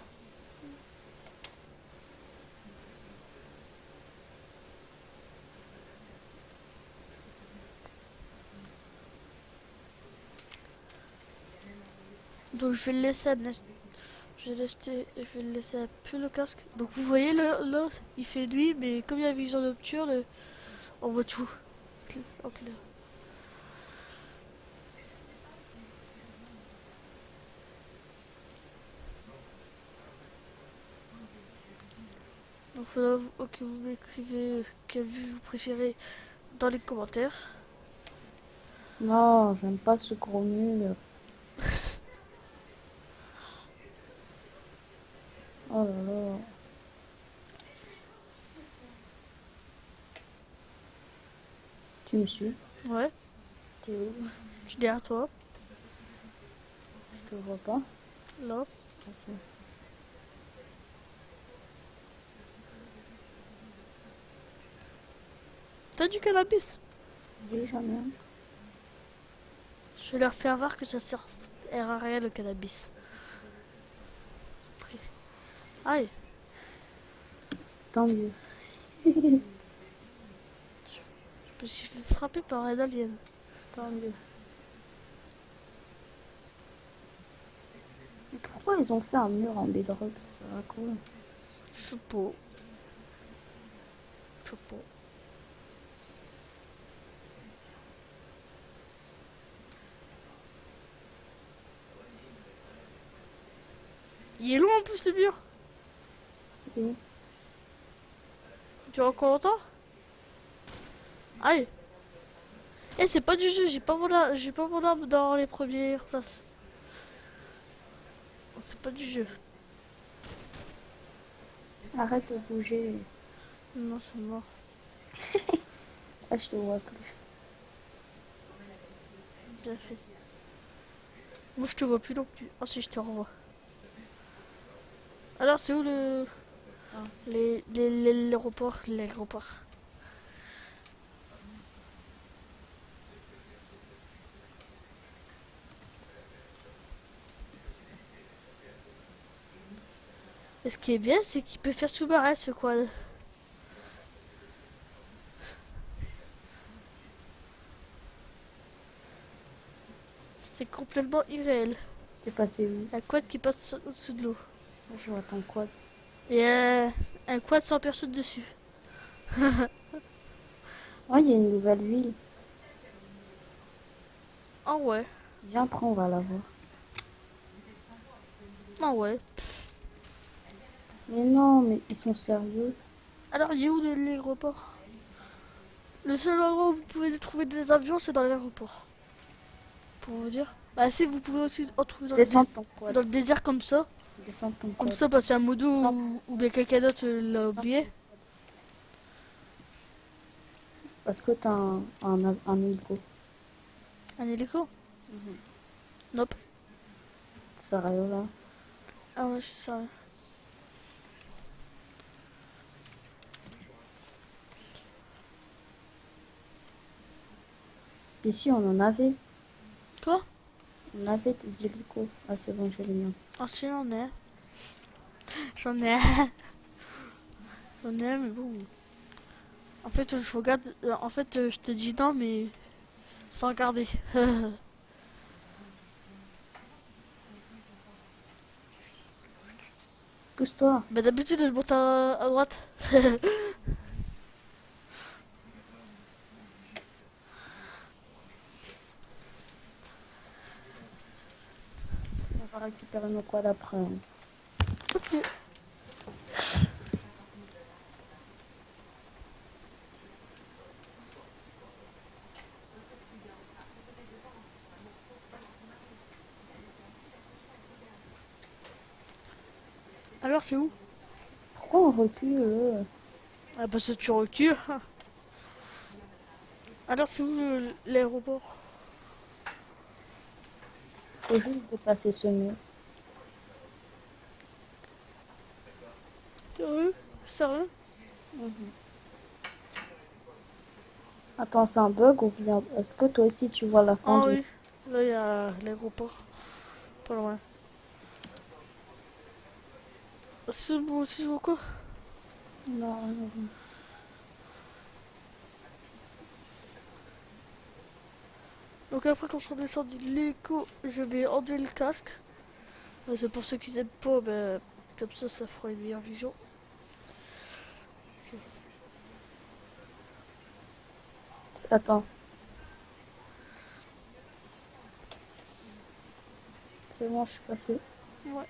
Donc je vais le laisser un instant. Je vais le laisser un peu le casque. Donc vous voyez là, il fait nuit, mais comme il y a vision nocturne, on voit tout. En clair. Donc faudra que vous m'écrivez quelle vue vous préférez dans les commentaires. Non, j'aime pas ce gros mur. Oh là là. Tu me suis? Ouais, T'es où? je suis derrière toi. Je te vois pas. Là. Ah, si. T'as du cannabis? Oui, j'en ai un. Je vais leur faire voir que ça sert à rien le cannabis. Après. Aïe, Tant mieux. je me suis fait frapper par un alien. Tant mieux. Mais pourquoi ils ont fait un mur en bedrock? Ça sert à quoi? Je sais pas. Je sais pas. Il est long en plus le mur. Oui. Tu as encore longtemps? Aïe. Eh, c'est pas du jeu, j'ai pas mon arme dans les premières places. C'est pas du jeu. Arrête de bouger. Non, c'est mort. Ah, je te vois plus. Bien fait. Moi, je te vois plus non plus. Ah, si, je te revois. Alors, c'est où le. Ah. L'aéroport? L'aéroport. Et ce qui est bien, c'est qu'il peut faire sous-marin ce quad. C'est complètement irréel. T'es passé où? Un quad qui passe au-dessous de l'eau. Je vois ton quad. Et un quad sans personne dessus. Oh, il y a une nouvelle ville. Ah ouais. Viens, après, on va la voir. Ah ouais. Mais non, mais ils sont sérieux. Alors, il est où l'aéroport? Le seul endroit où vous pouvez trouver des avions, c'est dans l'aéroport. Pour vous dire. Bah si, vous pouvez aussi en trouver Descends ton quad. dans le désert comme ça. Descends ton Comme quad. ça, parce qu'un modo Descends. ou bien quelqu'un d'autre l'a Descends. oublié. Parce que t'as un hélico. Un hélico? Nope. Sérieux, là. Ah ouais, je sais ça. Ici, on en avait. Quoi? On avait des hélicos. Ah, c'est bon, j'ai les miens. Ah si, j'en ai. J'en ai un. J'en ai un, mais bon. En fait, je regarde. En fait, je te dis non, mais sans regarder. Pousse-toi. Bah d'habitude, je monte à droite. On va récupérer nos quads après. Hein. Ok. Alors, c'est où? Pourquoi on recule Ah, parce que tu recules. Alors, c'est où l'aéroport? Faut juste dépasser ce mur. Sérieux? Sérieux? Attends, c'est un bug ou bien est-ce que toi aussi tu vois la fin Ah du... oui, là, il y a l'aéroport. Pas loin. C'est bon aussi, je vois quoi? Non, non, non. Donc après, quand je serai descendu de l'écho, je vais enlever le casque. C'est pour ceux qui aiment pas, ben, comme ça fera une meilleure vision. Attends. C'est bon, je suis passé. Ouais.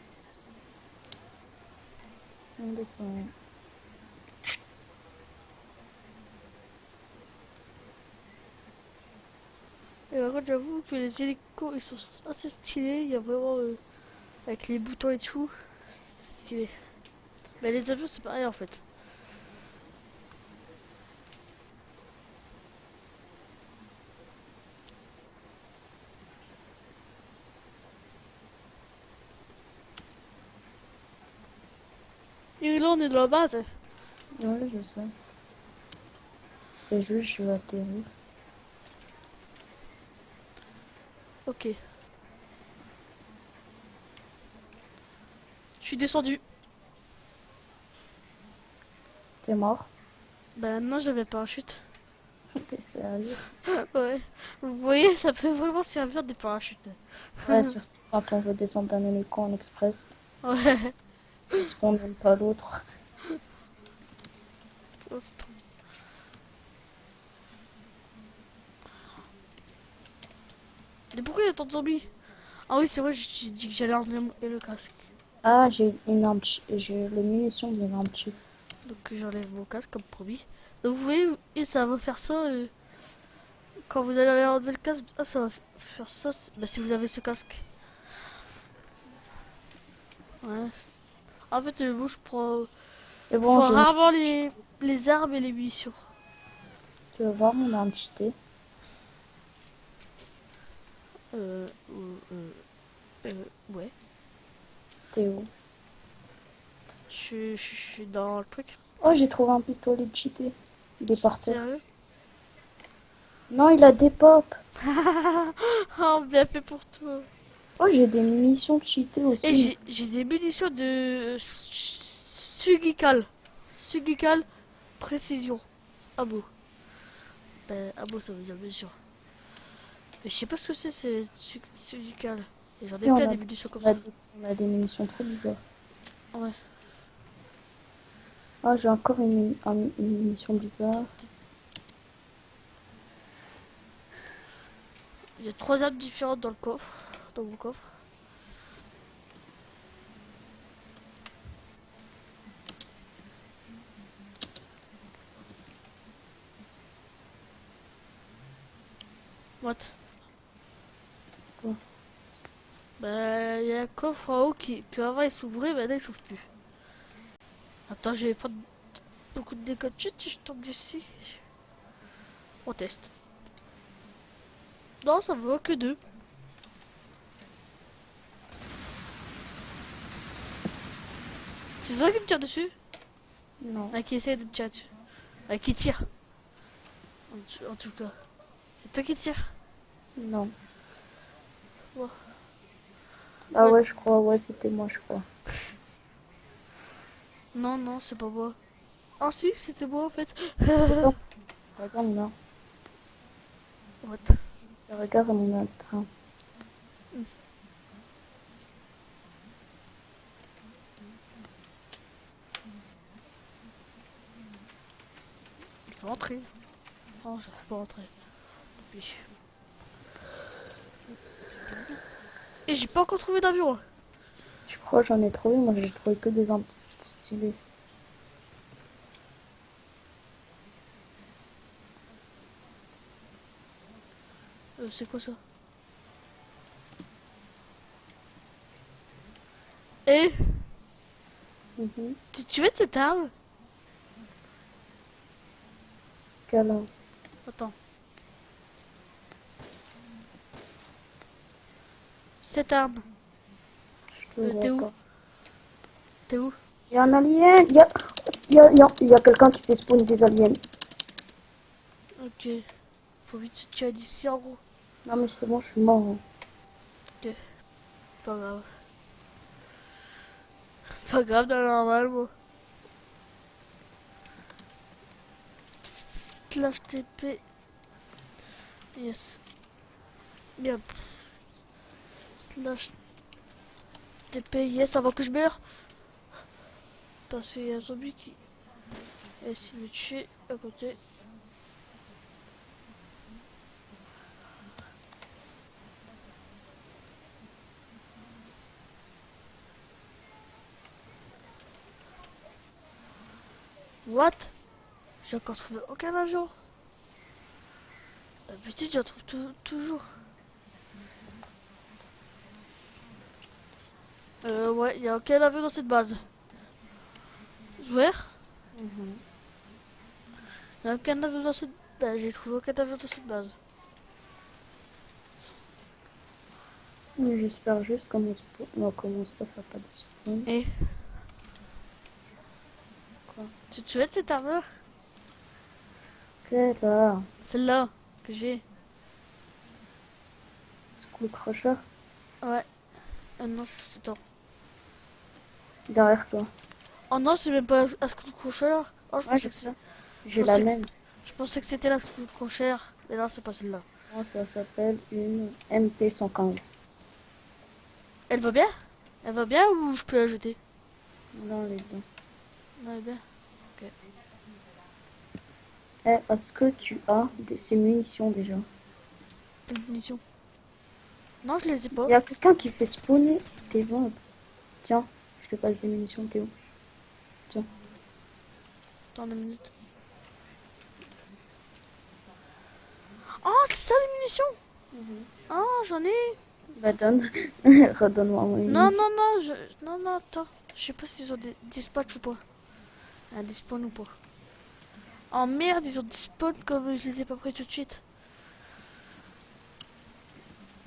On descend. Et par contre, j'avoue que les hélicos, ils sont assez stylés. Il y a vraiment, avec les boutons et tout, c'est stylé. Mais les avions, c'est pareil en fait. Et là, on est dans la base. Ouais, je sais. C'est juste, je vais atterrir. Ok. Je suis descendu. T'es mort? Ben non, j'avais pas un chute. T'es sérieux? Ouais. Vous voyez, ça peut vraiment servir des parachutes. Ouais, surtout quand on veut descendre d'un hélico en express. Ouais. Parce qu'on n'aime pas l'autre. Ça, c'est trop- Mais pourquoi il y a tant de zombies? Ah oui, c'est vrai, j'ai dit que j'allais enlever le casque. Ah, j'ai les munitions d'une arme cheat. Donc j'enlève mon casque comme promis. Donc vous voyez, et ça va faire ça quand vous allez aller enlever le casque. Ah, ça va faire ça bah, si vous avez ce casque. Ouais. En fait, moi C'est je bon, prends j'ai rarement les armes et les munitions. Tu veux voir mon arme cheatée? Euh, euh, euh, ouais. T'es où? Je suis dans le truc. Oh, j'ai trouvé un pistolet cheaté. Il est par terre. Sérieux? Non, il a des pops. Oh, bien fait pour toi. Oh, j'ai des munitions cheatées Et aussi. j'ai des munitions de Sugical. Sugical précision. Ah bon. Ben, ah bon, ça veut dire bien sûr. Mais je sais pas ce que c'est Sugical. Et j'en ai Et plein des munitions comme ça. on a des munitions trop bizarres. Ouais. Ah, j'ai encore une munition bizarre. Il y a 3 armes différentes dans le coffre. Dans mon coffre. What? Quoi? Ben, il y a un coffre en haut qui avant il s'ouvrait, maintenant il s'ouvre plus. Attends, je vais prendre beaucoup de dégâts de chute si je tombe d'ici. On teste. Non, ça vaut que 2. C'est toi qui me tire dessus? Non. Ah, qui essaie de me tirer dessus. Ah, qui tire. En tout cas. C'est toi qui tire. Non. Ouais. Ah Ouais. ouais, je crois. Ouais, c'était moi, je crois. Non, non, c'est pas moi. Ah si, c'était moi en fait. Non. Regarde là. What? Regarde mon train. Je veux rentrer. Non, je peux pas rentrer. Puis- Et j'ai pas encore trouvé d'avion. Je crois que j'en ai trouvé. Moi, j'ai trouvé que des armes stylées. C'est quoi ça? Et Mhm. Tu veux de cette arme? Quelle arme? Attends. Cette arme. Je te T'es vois où? pas. T'es où? Il y a un alien. Il y a quelqu'un qui fait spawn des aliens. Ok. Faut vite se tirer d'ici en gros. Non mais c'est bon, je suis mort. Hein. Pas grave. Pas grave dans le normal moi. Slash TP. Yes. Bien. Slash TP. Yes avant que je meure. Parce qu'il y a un zombie qui essaie de me tuer à côté. What? J'ai encore trouvé aucun avion. D'habitude, j'en trouve toujours. Ouais, il y a aucun avion dans cette base. Ouvert? Mhm. Il y a aucun avion dans cette base. J'ai trouvé aucun avion dans cette base. Mais j'espère juste que non, que mon stuff a pas de spawn. Et Quoi? tu te souviens de cette arme-là? Quelle là? Celle-là que j'ai. School Crusher? Ouais. Non, c'est attends. Derrière toi. Oh non, c'est même pas la Skull Crusher. Oh, Ouais, je sais. J'ai je la pensais que même. je pensais que c'était la Skull Crusher. Mais non, c'est pas celle-là. Moi, ça s'appelle une MP115. Elle va bien? Elle va bien ou je peux la jeter? Non, les deux. Non, elle va bien. Eh, est-ce que tu as ces munitions déjà? Quelle munition? Non, je les ai pas. Il y a quelqu'un qui fait spawner tes bombes. Tiens, je te passe des munitions, Théo. Tiens. Attends 2 minutes. Oh, c'est ça les munitions? Oh, j'en ai. Bah donne. Redonne-moi mon Non, munitions. non, attends. Je sais pas s'ils ont des dispatch ou pas. Des spawns ou pas. Oh merde, ils ont des spawns comme je les ai pas pris tout de suite.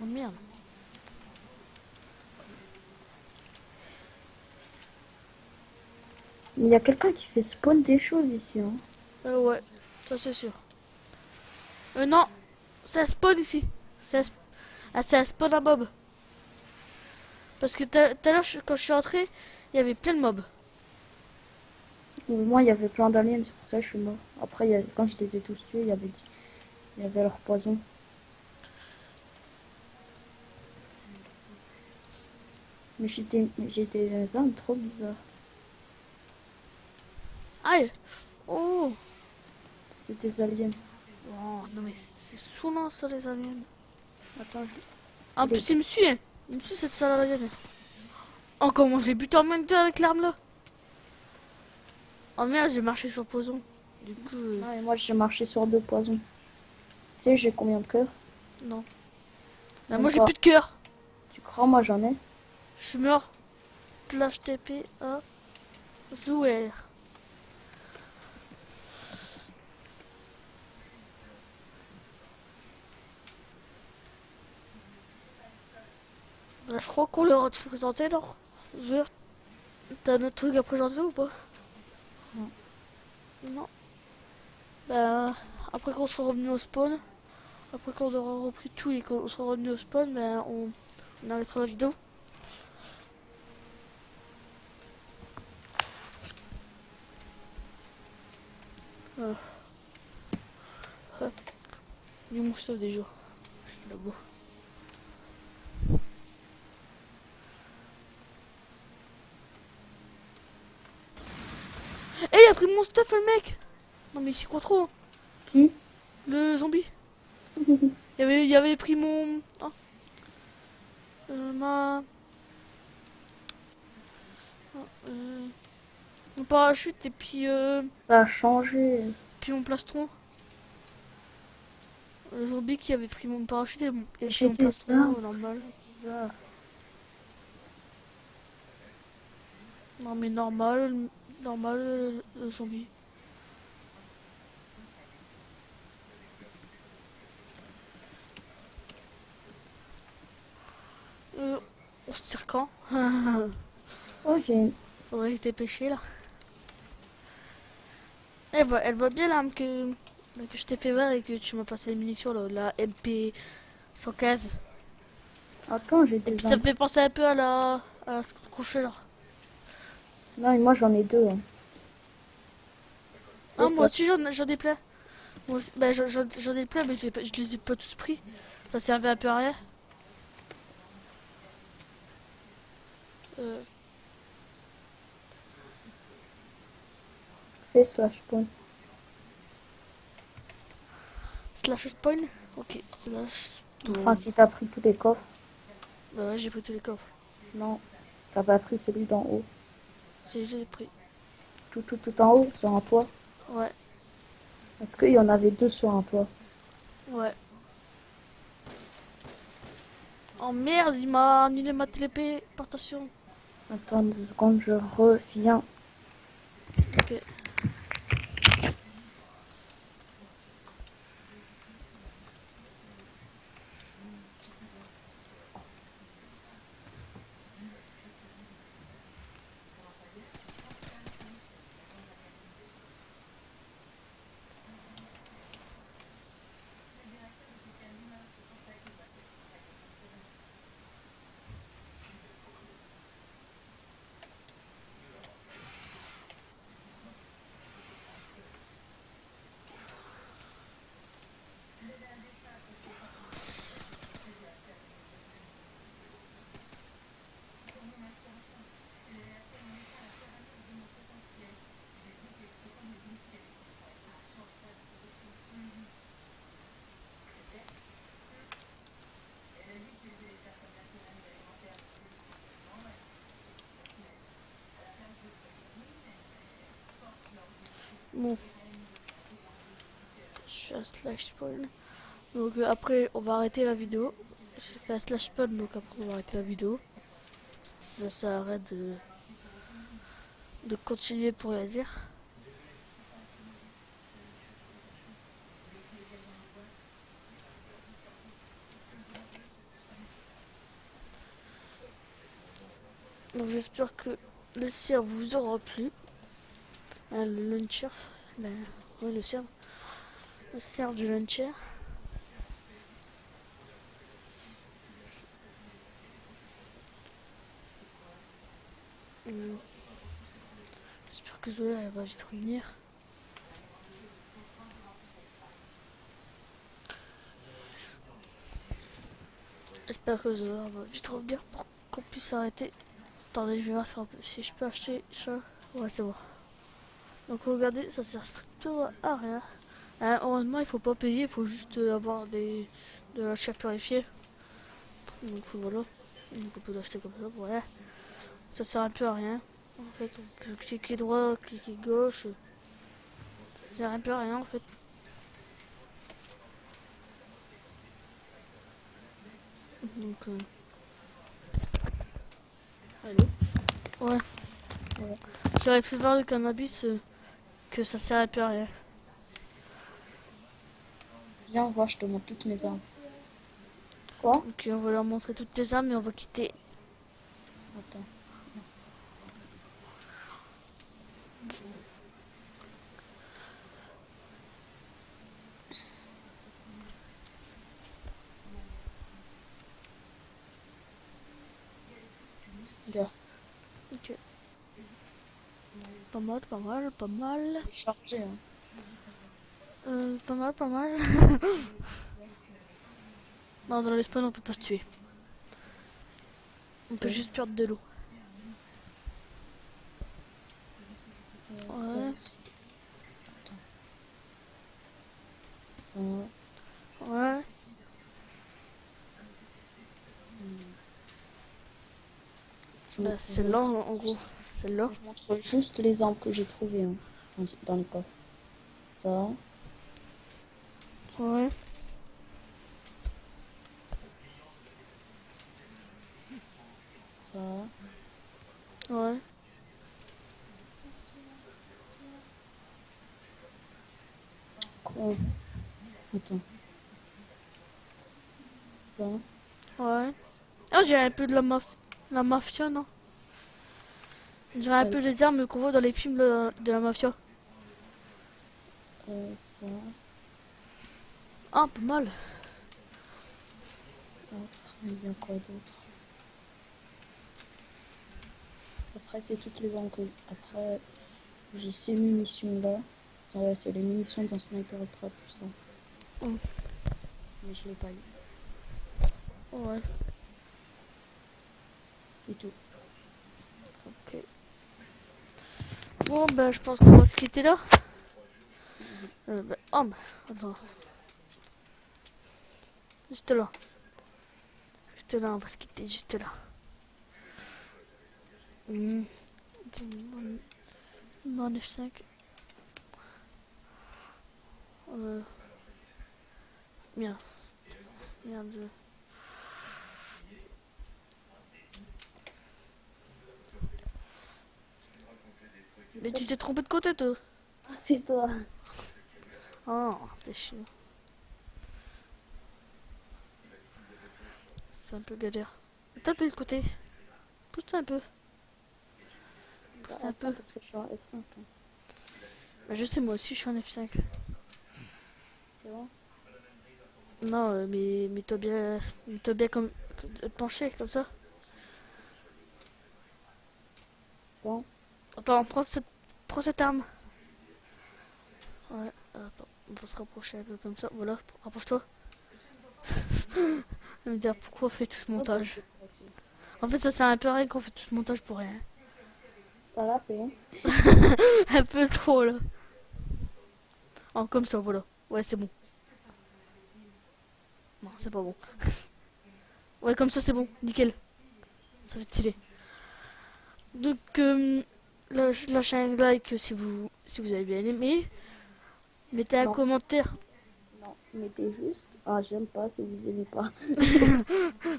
Oh merde. Il y a quelqu'un qui fait spawn des choses ici. Hein. Ouais, ça c'est sûr. Non, c'est un spawn ici. C'est un spawn à mob. Parce que tout à l'heure, quand je suis entré, il y avait plein de mobs. Moi, il y avait plein d'aliens, c'est pour ça que je suis mort. Après, quand je les ai tous tués, il y avait leur poison. Mais j'ai des armes trop bizarres. Aïe. Oh. C'est des aliens. Oh, non mais c'est saoulant ça les aliens. Attends, En plus il me suit. Hein. Il me suit cette sale alien. Oh comment je l'ai buté en même temps avec l'arme là. Oh merde, j'ai marché sur le poison. Du coup... et moi, j'ai marché sur 2 poisons. Tu sais, j'ai combien de cœurs? Non. Bah, Même moi j'ai pas. plus de cœur. Tu crois, moi, j'en ai? Je suis mort. Clash TP à Zouer. Bah, je crois qu'on leur a tout présenté, non? Zouer, t'as un autre truc à présenter ou pas? Non. Non. Bah, après qu'on soit revenu au spawn, après qu'on aura repris tout et qu'on sera revenu au spawn, ben on arrêtera la vidéo. Voilà. Il est mon stuff déjà. Là-bas. Eh, il a pris mon stuff le mec. Non mais il s'y croit trop. Qui? Le zombie. Il avait pris mon... Oh. Mon parachute et puis, Ça a changé. puis mon plastron. Le zombie qui avait pris mon parachute et puis J'ai mon des plastron armes. normal. Bizarre. Non mais normal, normal zombie. On se tire quand? Oh, j'ai... Faudrait se dépêcher là. Elle voit bien l'arme que je t'ai fait voir et que tu m'as passé les munitions là, la MP 115. Attends, j'ai Et puis des ça me armes. fait penser un peu à ce crochet là. Non, et moi j'en ai deux. Hein. Ah Fais moi ça. aussi j'en ai plein. Moi aussi, bah, j'en ai plein mais je les ai pas tous pris. Ça servait un peu à rien. Euh, Fais slash point. slash spawn. Ok, slash Enfin, spawn. si t'as pris tous les coffres. Bah ouais j'ai pris tous les coffres. Non, t'as pas pris celui d'en haut. J'ai pris. Tout en haut, sur un toit. Ouais, Est-ce qu'il y en avait deux sur un toit? ouais. Oh merde, il m'a annulé ma téléportation. Attends 2 secondes, je reviens. Ok. Bon, je suis à slash spawn. Donc après, on va arrêter la vidéo. J'ai fait un slash spawn, donc après on va arrêter la vidéo. Ça s'arrête de continuer pour rien dire. Donc j'espère que le serve vous aura plu. Hein, le launcher, ben, ouais, le serve du launcher. Hum, J'espère que Zola elle va vite revenir. J'espère que Zola va vite revenir pour qu'on puisse arrêter. Attendez, je vais voir si je peux acheter ça. Ouais, c'est bon. Donc regardez, ça sert strictement à rien. Hein, heureusement, il faut pas payer, il faut juste avoir de la chair purifiée. Donc voilà. Donc on peut l'acheter comme ça, ouais. Ça sert un peu à rien. En fait, on peut cliquer droit, cliquer gauche. Ça sert un peu à rien en fait. Donc, Allô? ouais. Ouais. Je leur ai fait voir le cannabis que ça sert un peu à rien. Viens voir, je te montre toutes mes armes. Quoi? Donc on va leur montrer toutes tes armes et on va quitter. Attends. Regarde, Ok. Pas mal, pas mal, pas mal. j'ai chargé. Hein. Pas mal, pas mal. Non, dans le spawn, on peut pas se tuer. On peut Ok. juste perdre de l'eau. Ça, Ouais, ça. ouais. Bah, c'est là, en gros. C'est là. Je montre juste les armes que j'ai trouvées hein, dans les coffres. Ça, Ouais. ça, Ouais. Oh, attends. Ça. Ouais. Ah, j'ai un peu de la mafia, non? J'ai un peu les armes qu'on voit dans les films de la mafia. Ça. Ah, pas mal. Il y a quoi d'autre? Après, c'est toutes les armes que... Après, j'ai ces munitions-là. C'est les munitions d'un sniper ultra puissant. Mm. Mais je l'ai pas eu. Ouais, C'est tout. ok. Bon, ben, je pense qu'on va se quitter là. Oh, mais, attends. Juste là. Juste là, on va se quitter, juste là. Non, F5. Merde. Merde. Mais tu t'es trompé de côté, toi. Ah, c'est toi. Oh, t'es chiant. C'est un peu galère. Toi, de l'autre côté. Pousse-toi un peu. Pousse-toi un peu. Parce que je suis en F5. Hein. Bah, je sais, moi aussi, je suis en F5. C'est bon? Non, mais mets-toi bien comme penché comme ça. C'est bon? Attends, prends cette arme. Ouais, attends, on va se rapprocher un peu comme ça. Voilà, rapproche-toi. Je me dire pourquoi on fait tout ce montage. En fait, ça sert un peu à rien qu'on fait tout ce montage pour rien. Voilà, c'est bon. Un peu trop là. Oh, comme ça, voilà. Ouais, c'est bon. Non, c'est pas bon. Ouais, comme ça, c'est bon. Nickel. Ça fait stylé. Donc, lâchez un like si vous avez bien aimé. Mettez un Non. commentaire. Non, mettez juste. Ah, j'aime pas si vous aimez pas.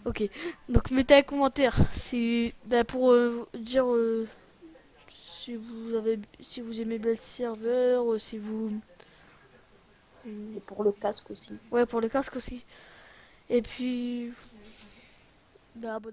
Ok. Donc, mettez un commentaire pour dire si vous aimez bien le serveur, si vous... Et pour le casque aussi. Ouais, pour le casque aussi. Et puis... abonnez-vous.